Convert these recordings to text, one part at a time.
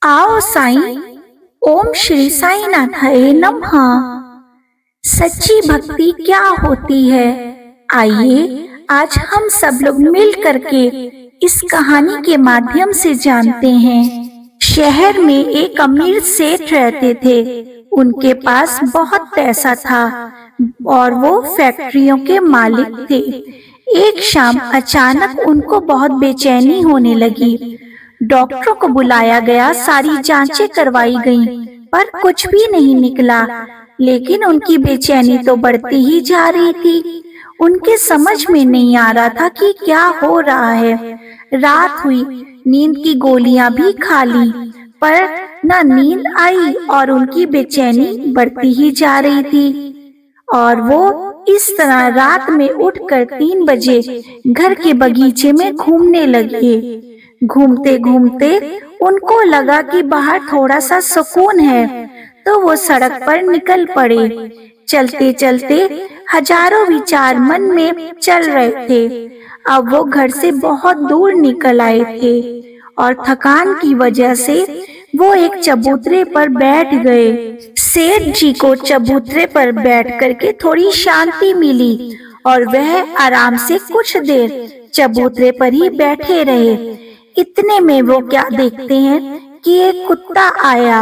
आओ साईं। ओम श्री साईनाथाय नमः। सच्ची भक्ति क्या होती है, आइए आज हम सब लोग मिल करके इस कहानी के माध्यम से जानते हैं। शहर में एक अमीर सेठ रहते थे। उनके पास बहुत पैसा था और वो फैक्ट्रियों के मालिक थे। एक शाम अचानक उनको बहुत बेचैनी होने लगी। डॉक्टरों को बुलाया गया, सारी जांचें करवाई गईं, पर कुछ भी नहीं निकला। लेकिन उनकी बेचैनी तो बढ़ती ही जा रही थी। उनके समझ में नहीं आ रहा था कि क्या हो रहा है। रात हुई, नींद की गोलियां भी खा ली, पर न नींद आई और उनकी बेचैनी बढ़ती ही जा रही थी। और वो इस तरह रात में उठकर 3 बजे घर के बगीचे में घूमने लगे। घूमते घूमते उनको लगा कि बाहर थोड़ा सा सुकून है, तो वो सड़क पर निकल पड़े। चलते चलते हजारों विचार मन में चल रहे थे। अब वो घर से बहुत दूर निकल आए थे और थकान की वजह से वो एक चबूतरे पर बैठ गए। सेठ जी को चबूतरे पर बैठ करके थोड़ी शांति मिली और वह आराम से कुछ देर चबूतरे पर ही बैठे रहे। इतने में वो क्या देखते हैं कि एक कुत्ता आया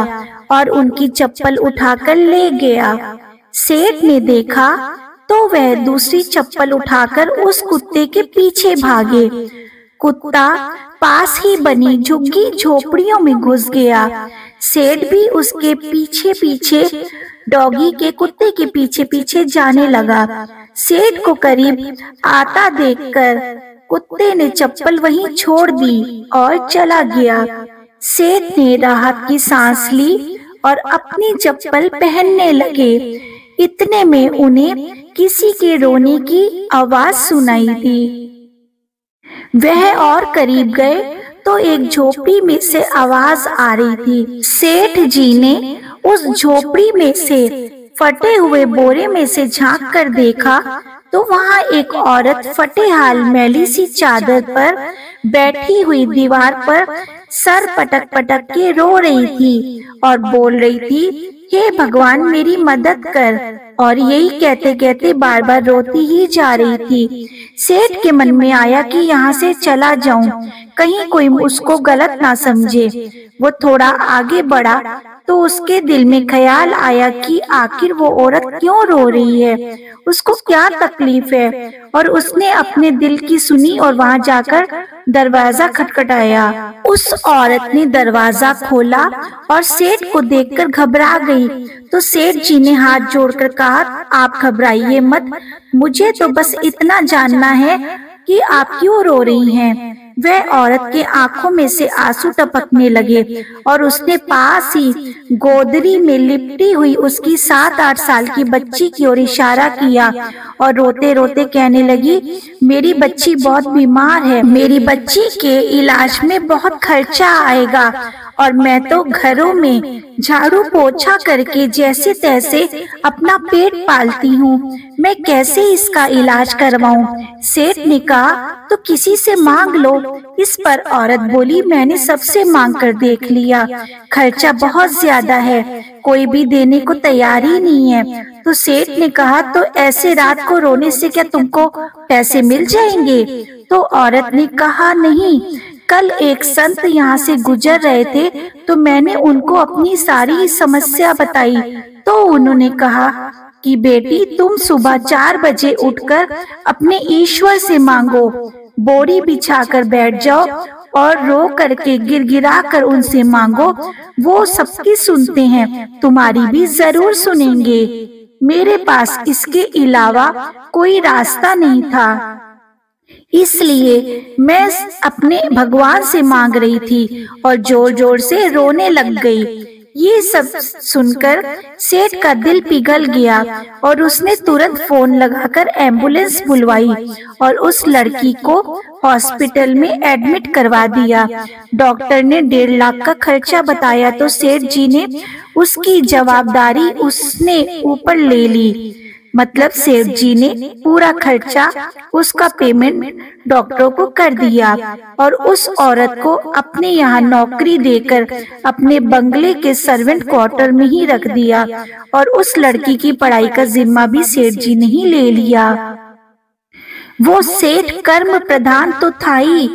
और उनकी चप्पल उठाकर ले गया। सेठ ने देखा तो वह दूसरी चप्पल उठाकर उस कुत्ते के पीछे भागे। कुत्ता पास ही बनी झुग्गी झोपड़ियों में घुस गया। सेठ भी उसके पीछे पीछे डॉगी के कुत्ते के पीछे पीछे जाने लगा। सेठ को करीब आता देखकर कुत्ते ने चप्पल वहीं छोड़ दी और चला गया। सेठ ने राहत की सांस ली और अपनी चप्पल पहनने लगे। इतने में उन्हें किसी के रोने की आवाज सुनाई दी। वह और करीब गए तो एक झोपड़ी में से आवाज आ रही थी। सेठ जी ने उस झोपड़ी में से फटे हुए बोरे में से झांक कर देखा तो वहाँ एक औरत फटे हाल मैली सी चादर पर बैठी हुई दीवार पर सर पटक पटक के रो रही थी और बोल रही थी, हे भगवान मेरी मदद कर। और यही कहते कहते बार बार रोती ही जा रही थी। सेठ के मन में आया कि यहाँ से चला जाऊं, कहीं कोई उसको गलत ना समझे। वो थोड़ा आगे बढ़ा तो उसके दिल में ख्याल आया कि आखिर वो औरत क्यों रो रही है, उसको क्या तकलीफ है। और उसने अपने दिल की सुनी और वहाँ जाकर दरवाजा खटखटाया। उस औरत ने दरवाजा खोला और सेठ को देखकर घबरा गई। तो सेठ जी ने हाथ जोड़कर कहा, आप घबराइए मत, मुझे तो बस इतना जानना है कि आप क्यों रो रही हैं। वह औरत के आंखों में से आंसू टपकने लगे और उसने पास ही गोदरी में लिपटी हुई उसकी 7-8 साल की बच्ची की ओर इशारा किया और रोते रोते कहने लगी, मेरी बच्ची बहुत बीमार है, मेरी बच्ची के इलाज में बहुत खर्चा आएगा और मैं तो घरों में झाड़ू पोछा करके जैसे तैसे अपना पेट पालती हूँ, मैं कैसे इसका इलाज करवाऊं। सेठ ने कहा, तो किसी से मांग लो। इस पर औरत बोली, मैंने सबसे मांग कर देख लिया, खर्चा बहुत ज्यादा है, कोई भी देने को तैयार ही नहीं है। तो सेठ ने कहा, तो ऐसे रात को रोने से क्या तुमको पैसे मिल जाएंगे। तो औरत ने कहा, नहीं, कल एक संत यहाँ से गुजर रहे थे तो मैंने उनको अपनी सारी समस्या बताई। तो उन्होंने कहा कि बेटी तुम सुबह 4 बजे उठकर अपने ईश्वर से मांगो, बोरी बिछाकर बैठ जाओ और रो करके गिड़गिड़ा कर उनसे मांगो, वो सबकी सुनते हैं, तुम्हारी भी जरूर सुनेंगे। मेरे पास इसके अलावा कोई रास्ता नहीं था, इसलिए मैं अपने भगवान से मांग रही थी और जोर जोर से रोने लग गई। ये सब सुनकर सेठ का दिल पिघल गया और उसने तुरंत फोन लगाकर एम्बुलेंस बुलवाई और उस लड़की को हॉस्पिटल में एडमिट करवा दिया। डॉक्टर ने 1.5 लाख का खर्चा बताया तो सेठ जी ने उसकी जवाबदारी उसने ऊपर ले ली। मतलब सेठ जी ने पूरा खर्चा, उसका पेमेंट डॉक्टरों को कर दिया और उस औरत को अपने यहाँ नौकरी देकर अपने बंगले के सर्वेंट क्वार्टर में ही रख दिया और उस लड़की की पढ़ाई का जिम्मा भी सेठ जी ने ही ले लिया। वो सेठ कर्म प्रधान तो था ही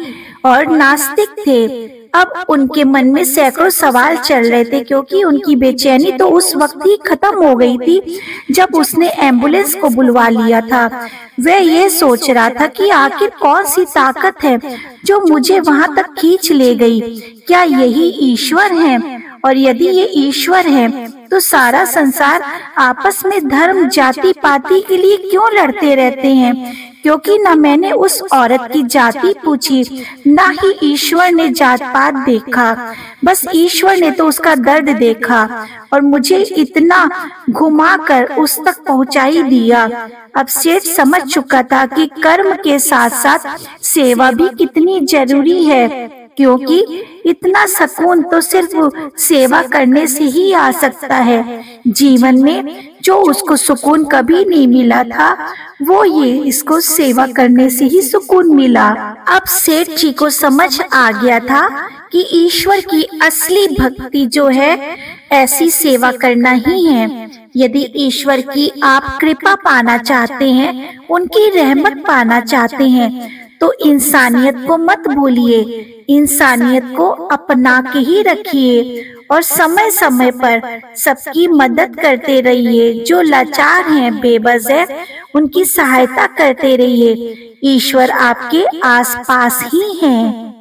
और नास्तिक थे। अब उनके मन में सैकड़ों सवाल चल रहे थे, क्योंकि उनकी बेचैनी तो उस वक्त ही खत्म हो गई थी जब उसने एम्बुलेंस को बुलवा लिया था। वह ये सोच रहा था कि आखिर कौन सी ताकत है जो मुझे वहां तक खींच ले गई। क्या यही ईश्वर है? और यदि ये ईश्वर है तो सारा संसार आपस में धर्म जाति पाति के लिए क्यों लड़ते रहते हैं? क्योंकि न मैंने उस औरत की जाति पूछी, न ही ईश्वर ने जात पात देखा, बस ईश्वर ने तो उसका दर्द देखा और मुझे इतना घुमाकर उस तक पहुंचा ही दिया। अब सेठ समझ चुका था कि कर्म के साथ साथ सेवा भी कितनी जरूरी है, क्योंकि इतना सुकून तो सिर्फ सेवा करने से ही आ सकता है। जीवन में जो उसको सुकून कभी नहीं मिला था, वो ये इसको सेवा करने से ही सुकून मिला। अब सेठ जी को समझ आ गया था कि ईश्वर की असली भक्ति जो है ऐसी सेवा करना ही है। यदि ईश्वर की आप कृपा पाना चाहते हैं, उनकी रहमत पाना चाहते हैं, तो इंसानियत को मत भूलिए, इंसानियत को अपना के ही रखिए और समय समय पर सबकी मदद करते रहिए। जो लाचार हैं, बेबस है, उनकी सहायता करते रहिए। ईश्वर आपके आसपास ही हैं।